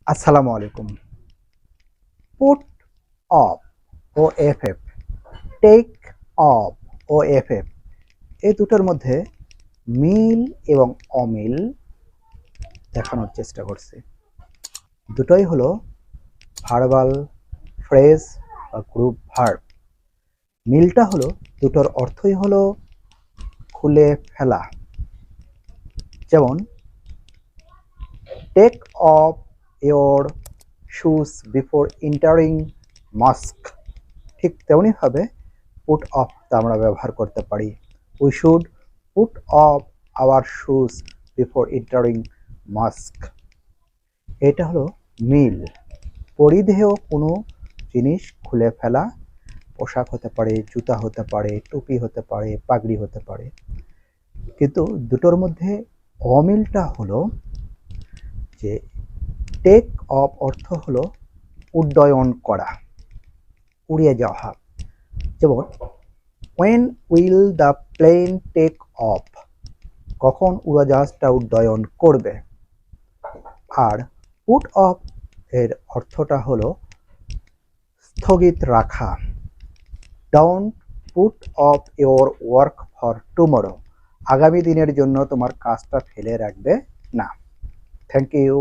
আসসালামু আলাইকুম। Put off ও FF, take off ও FF, এই দুটোর মধ্যে মিল এবং অমিল দেখানোর চেষ্টা করছি। দুটোই হলো ভার্বাল ফ্রেজ বা গ্রুপ ভার্ব। মিলটা হলো দুটোর অর্থই হলো খুলে ফেলা। যেমন take off your shoes before entering mosque, ঠিক তেমনিভাবে পুট অফ আমরা ব্যবহার করতে পারি। We should put off our shoes before entering mosque. এটা হলো মিল। পরিধেয় কোনো জিনিস খুলে ফেলা, পোশাক হতে পারে, জুতা হতে পারে, টুপি হতে পারে, পাগড়ি হতে পারে। কিন্তু দুটোর মধ্যে অমিলটা হলো যে টেক অফ অর্থ হলো উড্ডয়ন করা, উড়িয়ে যাওয়া। যেমন when will the plane take off, কখন উড়োজাহাজটা উড্ডয়ন করবে। আর পুট অফ এর অর্থটা হলো স্থগিত রাখা। Don't put off your work for tomorrow, আগামী দিনের জন্য তোমার কাজটা ফেলে রাখবে না। Thank you.